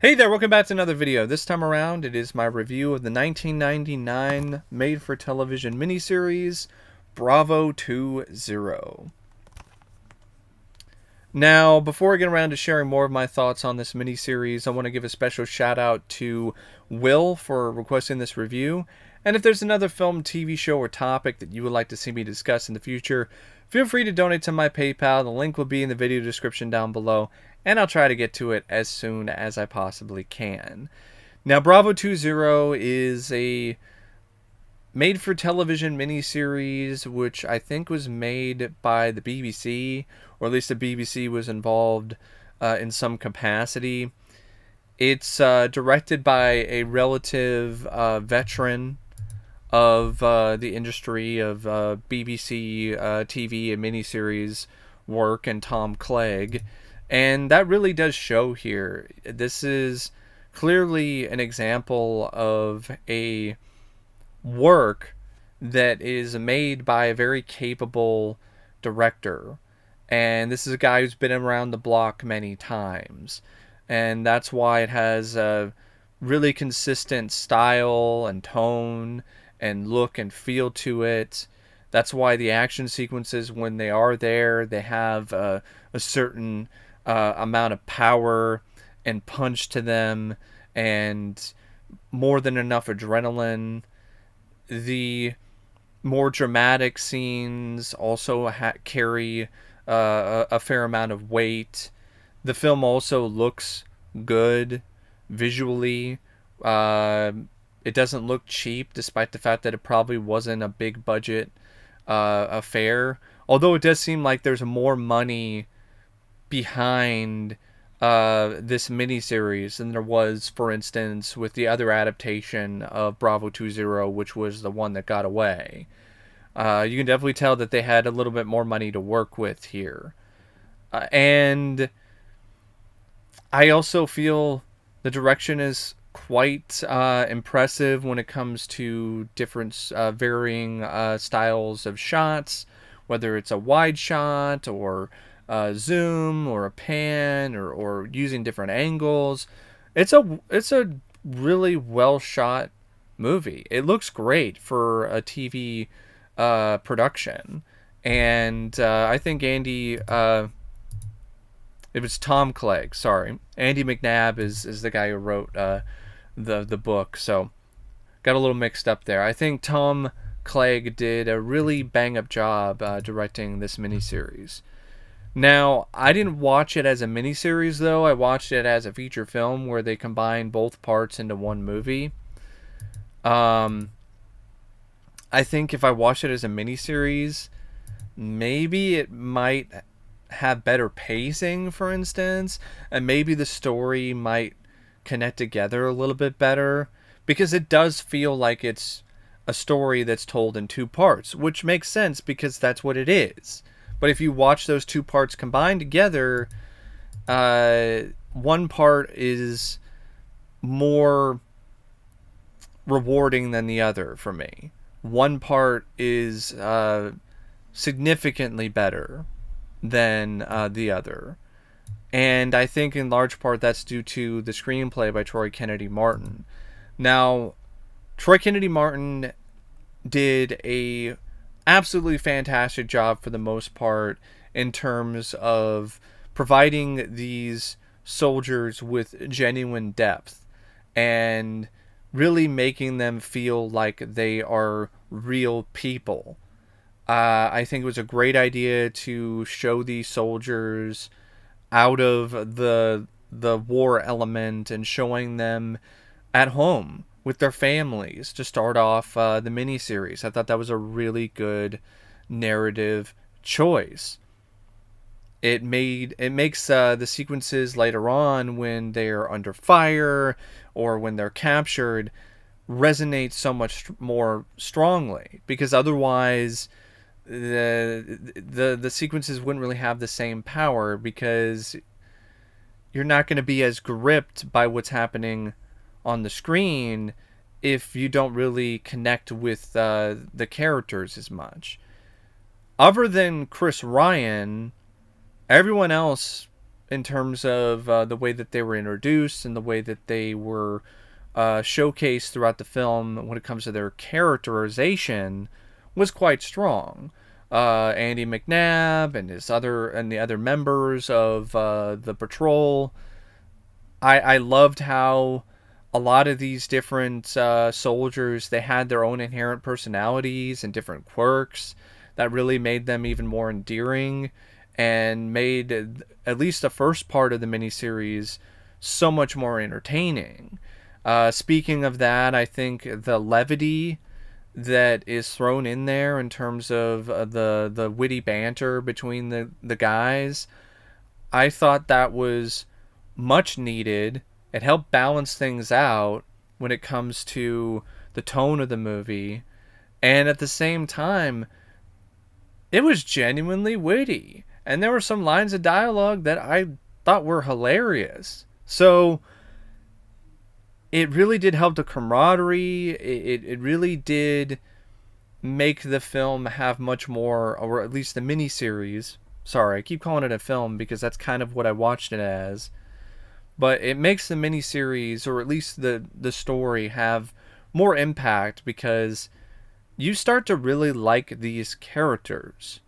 Hey there, welcome back to another video. This time around, it is my review of the 1999 made-for-television miniseries, Bravo 20. Now, before I get around to sharing more of my thoughts on this miniseries, I want to give a special shout out to Will for requesting this review. And if there's another film, TV show, or topic that you would like to see me discuss in the future, feel free to donate to my PayPal. The link will be in the video description down below, and I'll try to get to it as soon as I possibly can. Now, Bravo 20 is a made-for-television miniseries, which I think was made by the BBC, or at least the BBC was involved in some capacity. It's directed by a relative veteran of the industry of BBC TV and miniseries work, and Tom Clegg. And that really does show here. This is clearly an example of a work that is made by a very capable director. And this is a guy who's been around the block many times. And that's why it has a really consistent style and tone and look and feel to it. That's why the action sequences, when they are there, they have a certain amount of power and punch to them, and more than enough adrenaline. The more dramatic scenes also carry a fair amount of weight. The film also looks good visually. It doesn't look cheap, despite the fact that it probably wasn't a big budget affair. Although it does seem like there's more money behind this miniseries than there was, for instance, with the other adaptation of Bravo 20, which was the one that got away. You can definitely tell that they had a little bit more money to work with here. And I also feel the direction is quite impressive when it comes to different varying styles of shots, whether it's a wide shot or zoom or a pan, or using different angles. It's a really well shot movie. It looks great for a TV production, and I think it was Tom Clegg. Sorry, Andy McNabb is the guy who wrote the book. So got a little mixed up there. I think Tom Clegg did a really bang up job directing this miniseries. Now, I didn't watch it as a miniseries, though. I watched it as a feature film where they combined both parts into one movie. I think if I watched it as a miniseries, maybe it might have better pacing, for instance, and maybe the story might connect together a little bit better, because it does feel like it's a story that's told in two parts, which makes sense because that's what it is. But if you watch those two parts combined together, one part is more rewarding than the other for me. One part is significantly better than the other. And I think in large part that's due to the screenplay by Troy Kennedy Martin. Now, Troy Kennedy Martin did a absolutely fantastic job for the most part in terms of providing these soldiers with genuine depth and really making them feel like they are real people. I think it was a great idea to show these soldiers out of the war element and showing them at home with their families to start off the miniseries. I thought that was a really good narrative choice. It makes the sequences later on when they're under fire or when they're captured resonate so much more strongly, because otherwise the sequences wouldn't really have the same power, because you're not going to be as gripped by what's happening on the screen if you don't really connect with the characters as much. Other than Chris Ryan, everyone else in terms of the way that they were introduced and the way that they were showcased throughout the film when it comes to their characterization was quite strong. Andy McNabb and the other members of the patrol. I loved how a lot of these different soldiers, they had their own inherent personalities and different quirks that really made them even more endearing and made at least the first part of the miniseries so much more entertaining. Speaking of that, I think the levity that is thrown in there in terms of the witty banter between the guys, I thought that was much needed. It helped balance things out when it comes to the tone of the movie. And at the same time, it was genuinely witty. And there were some lines of dialogue that I thought were hilarious. So it really did help the camaraderie. It really did make the film have much more, or at least the miniseries. Sorry, I keep calling it a film because that's kind of what I watched it as. But it makes the miniseries, or at least the story, have more impact because you start to really like these characters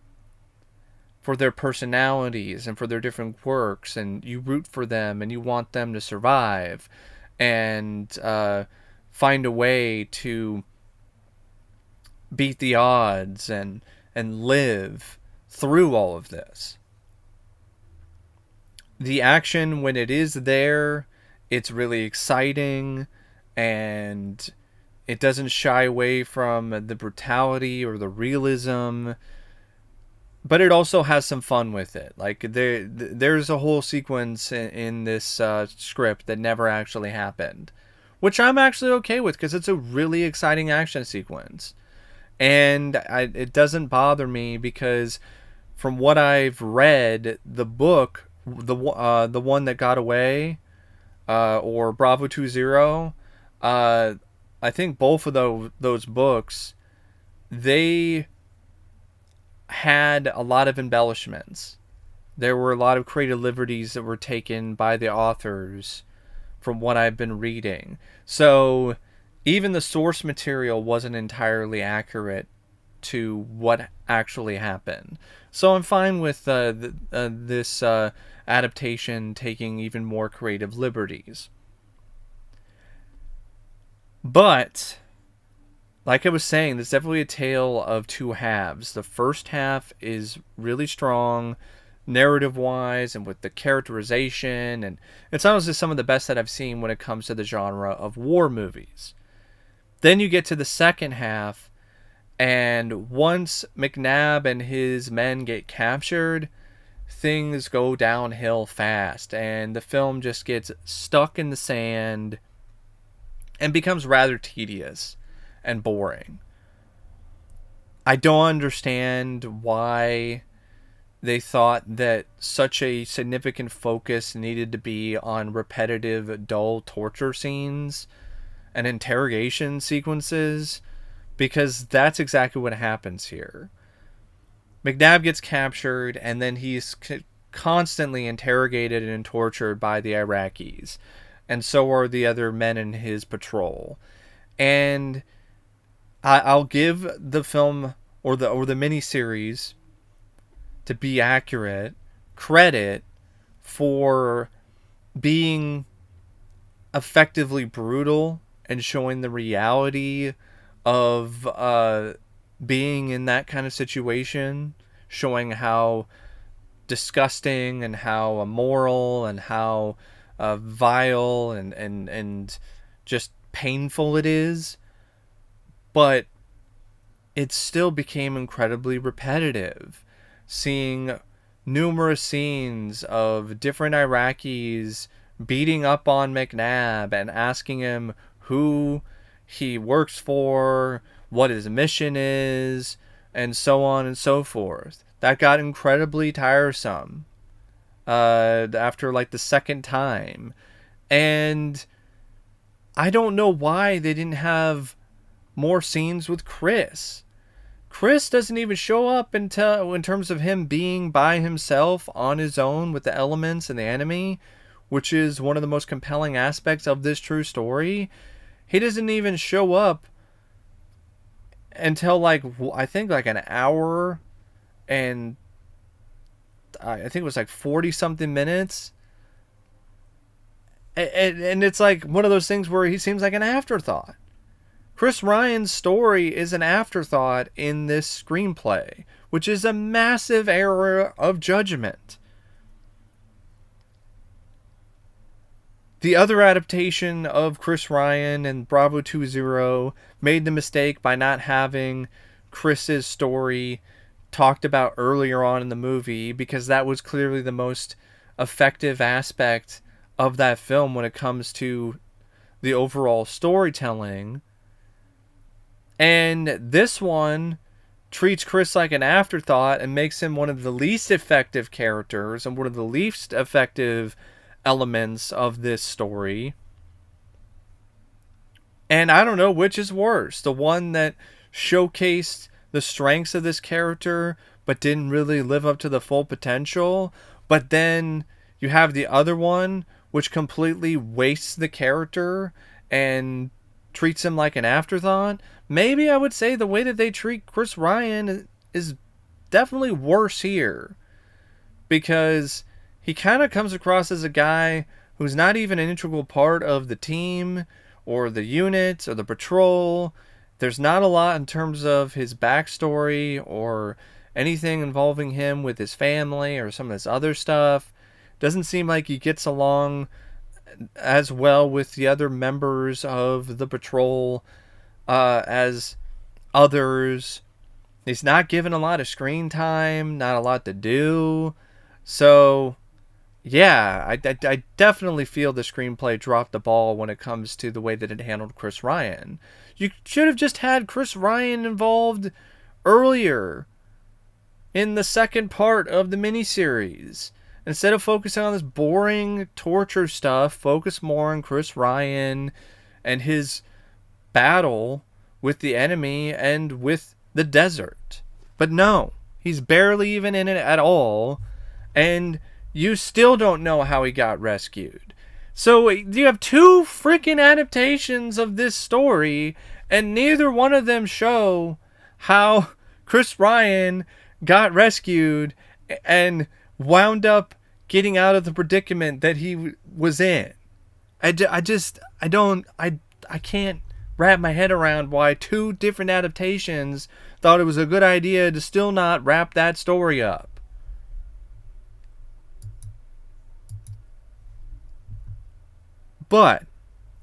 for their personalities and for their different quirks, and you root for them and you want them to survive and find a way to beat the odds and live through all of this. The action, when it is there, it's really exciting, and it doesn't shy away from the brutality or the realism, but it also has some fun with it. Like there's a whole sequence in this script that never actually happened, which I'm actually okay with because it's a really exciting action sequence, and it doesn't bother me because from what I've read, the book, the one that got away, or Bravo 20, I think both of those books, they had a lot of embellishments. There were a lot of creative liberties that were taken by the authors from what I've been reading. So even the source material wasn't entirely accurate to what actually happened. So I'm fine with this adaptation taking even more creative liberties. But like I was saying, there's definitely a tale of two halves. The first half is really strong, narrative-wise, and with the characterization, and it's honestly some of the best that I've seen when it comes to the genre of war movies. Then you get to the second half, and once McNabb and his men get captured, things go downhill fast, and the film just gets stuck in the sand and becomes rather tedious and boring. I don't understand why they thought that such a significant focus needed to be on repetitive, dull torture scenes and interrogation sequences, because that's exactly what happens here. McNabb gets captured, and then he's constantly interrogated and tortured by the Iraqis, and so are the other men in his patrol. And I'll give the film or the miniseries, to be accurate, credit for being effectively brutal and showing the reality of being in that kind of situation, showing how disgusting and how immoral and how vile and just painful it is. But it still became incredibly repetitive, seeing numerous scenes of different Iraqis beating up on McNabb and asking him who he works for, what his mission is, and so on and so forth. That got incredibly tiresome after like the second time. And I don't know why they didn't have more scenes with Chris. Chris doesn't even show up until, in terms of him being by himself on his own with the elements and the enemy, which is one of the most compelling aspects of this true story. He doesn't even show up until like, I think like an hour and I think it was like 40 something minutes. And it's like one of those things where he seems like an afterthought. Chris Ryan's story is an afterthought in this screenplay, which is a massive error of judgment. The other adaptation of Chris Ryan and Bravo 20 made the mistake by not having Chris's story talked about earlier on in the movie, because that was clearly the most effective aspect of that film when it comes to the overall storytelling. And this one treats Chris like an afterthought and makes him one of the least effective characters and one of the least effective elements of this story. And I don't know which is worse. The one that showcased the strengths of this character but didn't really live up to the full potential. But then you have the other one which completely wastes the character and treats him like an afterthought. Maybe I would say the way that they treat Chris Ryan is definitely worse here, because he kind of comes across as a guy who's not even an integral part of the team or the unit or the patrol. There's not a lot in terms of his backstory or anything involving him with his family or some of this other stuff. Doesn't seem like he gets along as well with the other members of the patrol as others. He's not given a lot of screen time, not a lot to do. So, yeah, I definitely feel the screenplay dropped the ball when it comes to the way that it handled Chris Ryan. You should have just had Chris Ryan involved earlier in the second part of the miniseries. Instead of focusing on this boring torture stuff, focus more on Chris Ryan and his battle with the enemy and with the desert. But no, he's barely even in it at all, and you still don't know how he got rescued. So you have two freaking adaptations of this story, and neither one of them show how Chris Ryan got rescued and wound up getting out of the predicament that he was in. I can't wrap my head around why two different adaptations thought it was a good idea to still not wrap that story up. But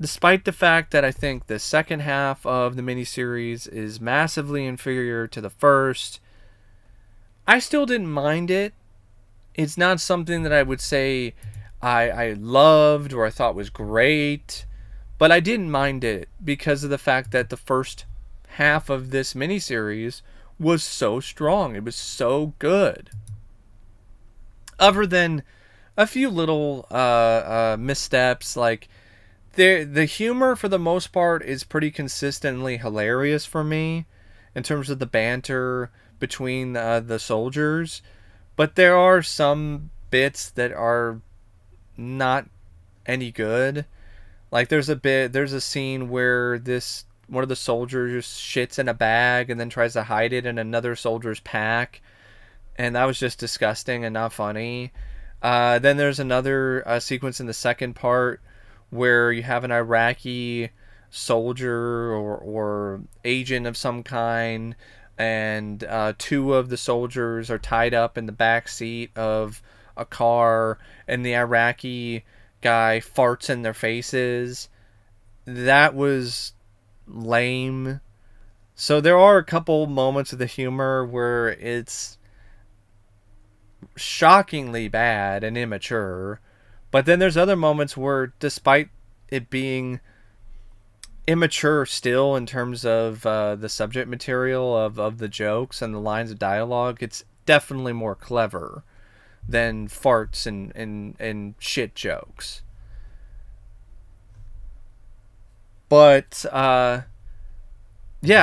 despite the fact that I think the second half of the miniseries is massively inferior to the first, I still didn't mind it. It's not something that I would say I loved or I thought was great, but I didn't mind it because of the fact that the first half of this miniseries was so strong. It was so good. Other than a few little missteps, like the humor for the most part is pretty consistently hilarious for me in terms of the banter between the soldiers. But there are some bits that are not any good. Like there's a scene where one of the soldiers shits in a bag and then tries to hide it in another soldier's pack, and that was just disgusting and not funny. Then there's another sequence in the second part where you have an Iraqi soldier or agent of some kind, and two of the soldiers are tied up in the back seat of a car, and the Iraqi guy farts in their faces. That was lame. So there are a couple moments of the humor where it's shockingly bad and immature, but then there's other moments where, despite it being immature still in terms of the subject material of the jokes and the lines of dialogue, it's definitely more clever than farts and shit jokes. But yeah,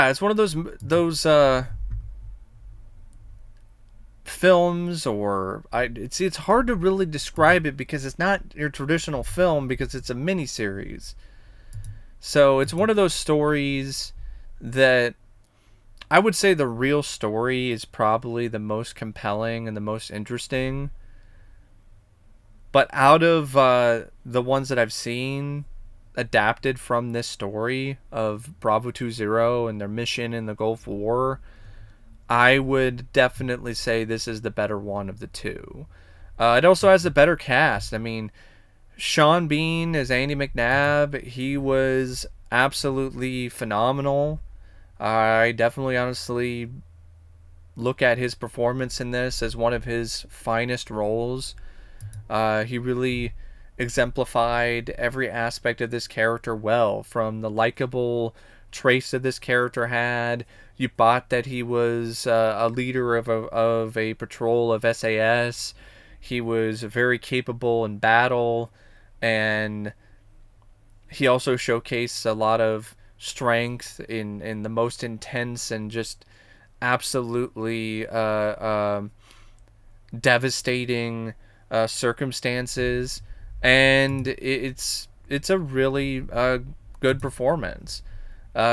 it's one of those films, or it's hard to really describe it because it's not your traditional film because it's a miniseries. So it's one of those stories that I would say the real story is probably the most compelling and the most interesting. But out of the ones that I've seen adapted from this story of Bravo 20 and their mission in the Gulf War, I would definitely say this is the better one of the two. It also has a better cast. I mean, Sean Bean as Andy McNabb, he was absolutely phenomenal. I definitely honestly look at his performance in this as one of his finest roles. He really exemplified every aspect of this character well, from the likable traits that this character had. You bought that he was a leader of a patrol of SAS. He was very capable in battle, and he also showcased a lot of strength in the most intense and just absolutely devastating circumstances, and it's a really good performance.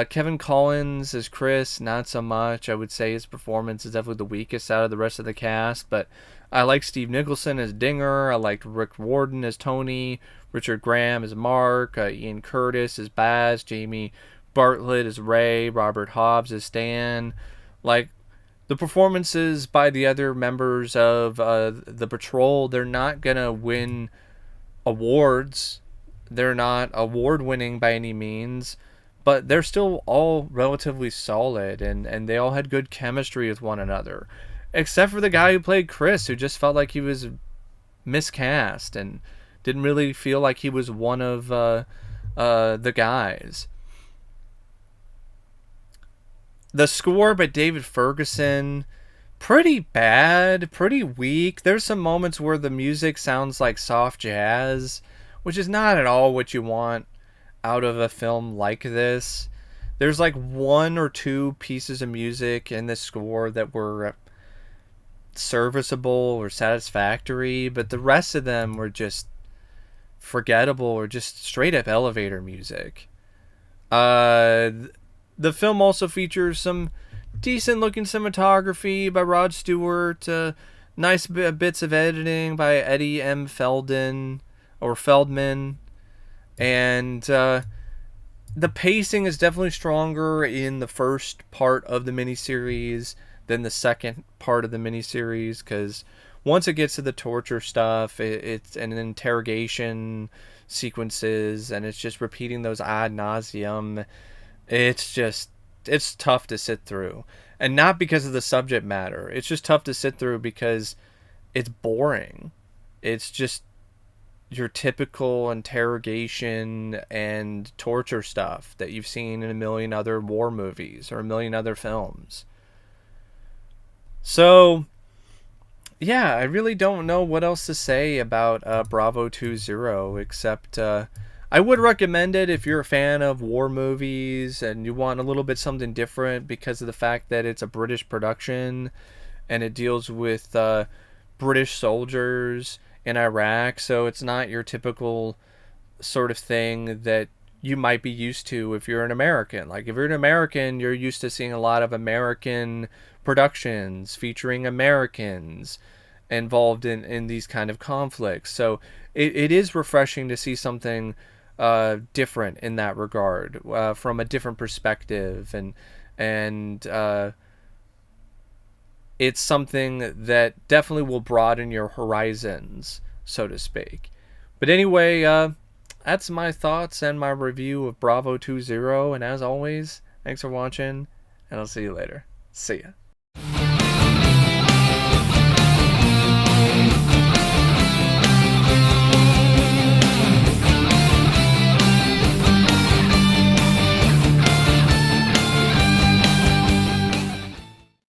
Kevin Collins as Chris, not so much. I would say his performance is definitely the weakest out of the rest of the cast, but I like Steve Nicholson as Dinger. I liked Rick Warden as Tony, Richard Graham as Mark, Ian Curtis as Baz, Jamie Bartlett as Ray, Robert Hobbs as Stan. Like, the performances by the other members of the patrol, they're not gonna win awards. They're not award winning by any means, but they're still all relatively solid, and they all had good chemistry with one another. Except for the guy who played Chris, who just felt like he was miscast and didn't really feel like he was one of the guys. The score by David Ferguson, pretty bad, pretty weak. There's some moments where the music sounds like soft jazz, which is not at all what you want out of a film like this. There's like one or two pieces of music in this score that were serviceable or satisfactory, but the rest of them were just forgettable or just straight up elevator music. Uh, the film also features some decent looking cinematography by Rod Stewart, nice bits of editing by Eddie M. Feldman, and the pacing is definitely stronger in the first part of the miniseries than the second part of the miniseries, because once it gets to the torture stuff, it's an interrogation sequences, and it's just repeating those ad nauseum. It's tough to sit through, and not because of the subject matter. It's just tough to sit through because it's boring. It's just your typical interrogation and torture stuff that you've seen in a million other war movies or a million other films. So, yeah, I really don't know what else to say about Bravo 20, except I would recommend it if you're a fan of war movies and you want a little bit something different because of the fact that it's a British production and it deals with British soldiers in Iraq. So it's not your typical sort of thing that you might be used to if you're an American. Like, if you're an American, you're used to seeing a lot of American productions featuring Americans involved in these kind of conflicts. So it is refreshing to see something different in that regard, from a different perspective, and it's something that definitely will broaden your horizons, so to speak. But anyway, that's my thoughts and my review of Bravo 20, and as always, thanks for watching, and I'll see you later. See ya.